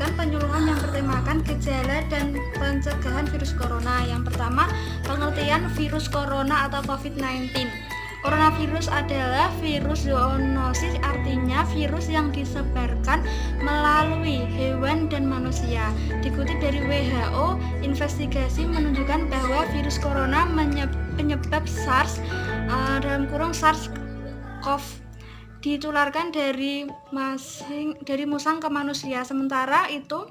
menyampaikan penyuluhan yang bertemakan gejala dan pencegahan virus corona. Yang pertama, pengertian virus corona atau COVID-19. Coronavirus adalah virus zoonosis, artinya virus yang disebarkan melalui hewan dan manusia. Dikutip dari WHO, investigasi menunjukkan bahwa virus corona penyebab SARS SARS-CoV ditularkan dari musang ke manusia. Sementara itu,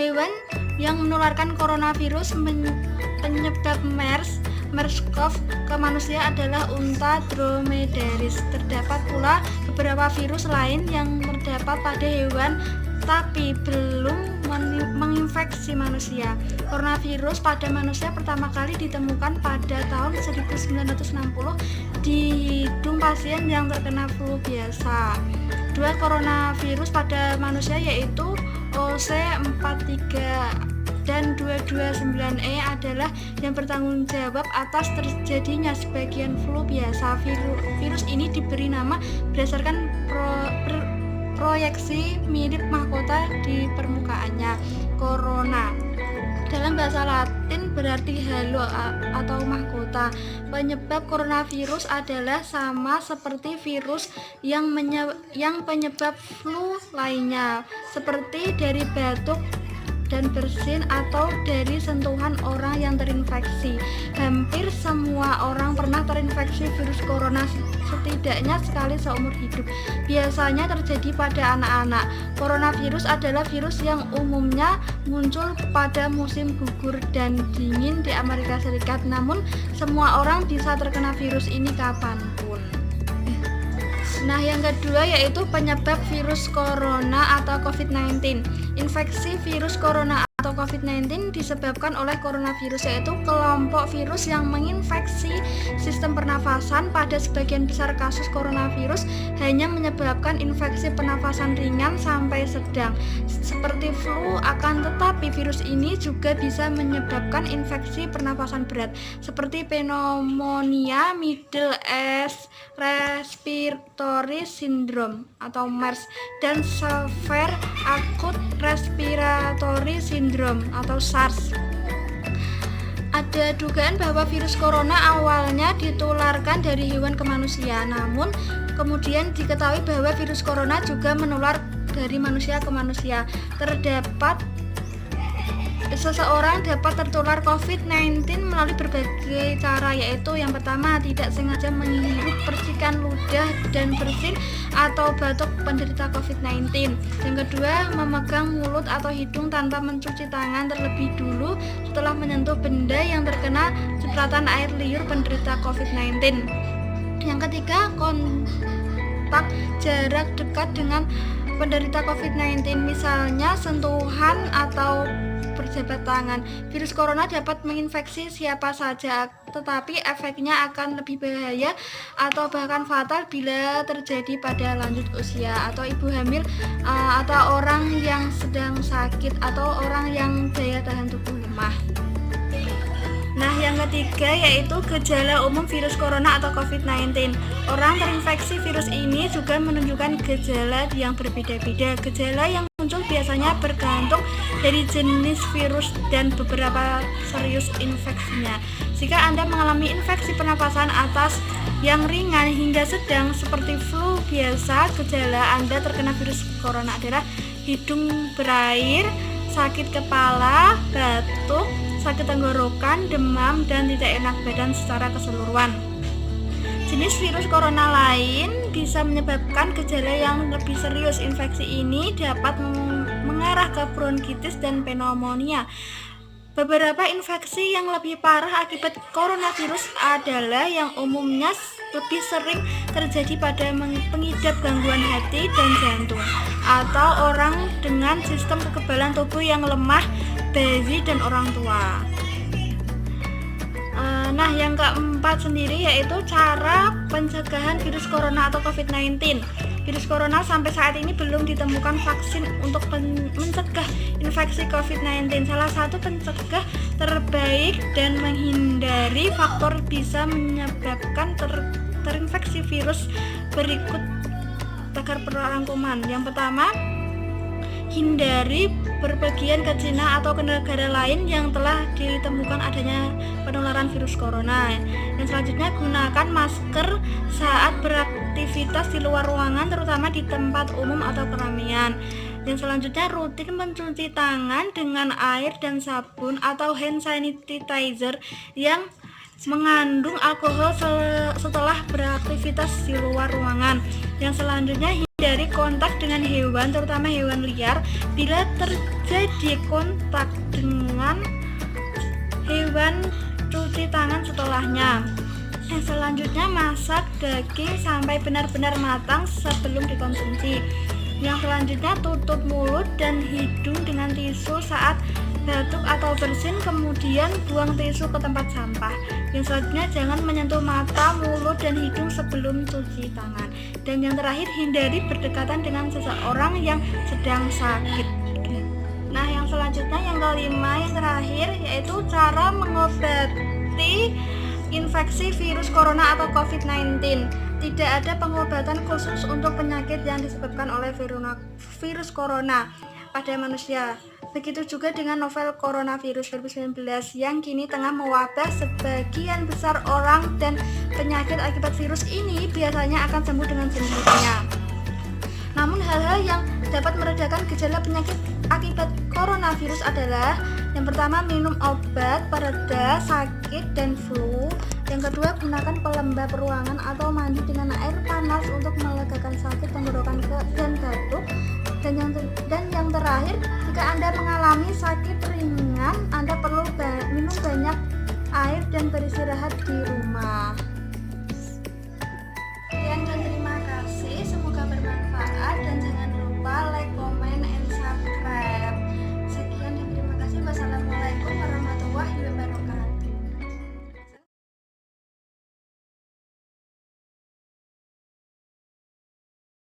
hewan yang menularkan coronavirus penyebab MERS-CoV ke manusia adalah unta dromedaris. Terdapat pula beberapa virus lain yang terdapat pada hewan tapi belum menginfeksi manusia. Coronavirus pada manusia pertama kali ditemukan pada tahun 1960 di hidung pasien yang terkena flu biasa. Dua coronavirus pada manusia yaitu OC43 dan 229E adalah yang bertanggung jawab atas terjadinya sebagian flu biasa. Virus ini diberi nama berdasarkan proyeksi mirip mahkota di permukaannya. Corona dalam bahasa Latin berarti halo atau mahkota. Penyebab coronavirus adalah sama seperti virus yang penyebab flu lainnya, seperti dari batuk dan bersin atau dari sentuhan orang yang terinfeksi. Hampir semua orang pernah terinfeksi virus corona setidaknya sekali seumur hidup. Biasanya terjadi pada anak-anak. Coronavirus adalah virus yang umumnya muncul pada musim gugur dan dingin di Amerika Serikat. Namun, semua orang bisa terkena virus ini kapanpun. Nah, yang kedua yaitu penyebab virus corona atau COVID-19. Infeksi virus corona atau COVID-19 disebabkan oleh coronavirus, yaitu kelompok virus yang menginfeksi sistem pernafasan. Pada sebagian besar kasus coronavirus hanya menyebabkan infeksi pernafasan ringan sampai sedang seperti flu, akan tetapi virus ini juga bisa menyebabkan infeksi pernafasan berat seperti pneumonia, Middle East Respiratory Syndrome atau MERS, dan Severe Acute Respiratory Syndrome atau SARS. Ada dugaan bahwa virus corona awalnya ditularkan dari hewan ke manusia, namun kemudian diketahui bahwa virus corona juga menular dari manusia ke manusia. Seseorang dapat tertular COVID-19 melalui berbagai cara, yaitu yang pertama, tidak sengaja menghirup percikan ludah dan bersin atau batuk penderita COVID-19. Yang kedua, memegang mulut atau hidung tanpa mencuci tangan terlebih dulu setelah menyentuh benda yang terkena cipratan air liur penderita COVID-19. Yang ketiga, kontak jarak dekat dengan penderita COVID-19, misalnya sentuhan atau berjabat tangan. Virus corona dapat menginfeksi siapa saja, tetapi efeknya akan lebih bahaya atau bahkan fatal bila terjadi pada lanjut usia atau ibu hamil atau orang yang sedang sakit atau orang yang daya tahan tubuh lemah. Nah, yang ketiga yaitu gejala umum virus corona atau COVID-19. Orang terinfeksi virus ini juga menunjukkan gejala yang berbeda-beda. Gejala yang muncul biasanya bergantung dari jenis virus dan beberapa serius infeksinya. Jika Anda mengalami infeksi pernapasan atas yang ringan hingga sedang seperti flu biasa, gejala Anda terkena virus corona adalah hidung berair, sakit kepala, batuk, sakit tenggorokan, demam, dan tidak enak badan secara keseluruhan. Jenis virus corona lain bisa menyebabkan gejala yang lebih serius. Infeksi ini dapat mengarah ke bronkitis dan pneumonia. Beberapa infeksi yang lebih parah akibat coronavirus adalah yang umumnya lebih sering terjadi pada pengidap gangguan hati dan jantung atau orang dengan sistem kekebalan tubuh yang lemah, bayi, dan orang tua. Nah, yang keempat sendiri yaitu cara pencegahan virus corona atau COVID-19. Virus corona sampai saat ini belum ditemukan vaksin untuk mencegah infeksi COVID-19. Salah satu pencegah terbaik dan menghindari faktor bisa menyebabkan terinfeksi virus berikut tagar perangkuman. Yang pertama hindari berpergian ke Cina atau ke negara lain yang telah ditemukan adanya penularan virus corona. Yang selanjutnya, gunakan masker saat beraktivitas di luar ruangan, terutama di tempat umum atau keramaian. Yang selanjutnya, rutin mencuci tangan dengan air dan sabun atau hand sanitizer yang mengandung alkohol setelah beraktivitas di luar ruangan. Yang selanjutnya, hindari kontak dengan hewan, terutama hewan liar. Bila terjadi kontak dengan hewan, cuci tangan setelahnya. Yang selanjutnya, masak daging sampai benar-benar matang sebelum dikonsumsi. Yang selanjutnya, tutup mulut dan hidung dengan tisu saat batuk atau bersin, kemudian buang tisu ke tempat sampah. Yang selanjutnya, jangan menyentuh mata, mulut, dan hidung sebelum cuci tangan. Dan yang terakhir, hindari berdekatan dengan seseorang yang sedang sakit. Nah, yang selanjutnya, yang kelima, yang terakhir, yaitu cara mengobati infeksi virus corona atau COVID-19. Tidak ada pengobatan khusus untuk penyakit yang disebabkan oleh virus corona pada manusia. Begitu juga dengan novel coronavirus 2019 yang kini tengah mewabah sebagian besar orang, dan penyakit akibat virus ini biasanya akan sembuh dengan sendirinya. Namun hal-hal yang dapat meredakan gejala penyakit akibat coronavirus adalah: yang pertama, minum obat pereda sakit dan flu. Yang kedua, gunakan pelembab ruangan atau mandi dengan air panas untuk melegakan sakit tenggorokan dan batuk. Dan yang terakhir, jika Anda mengalami sakit ringan, Anda perlu minum banyak air dan beristirahat di rumah.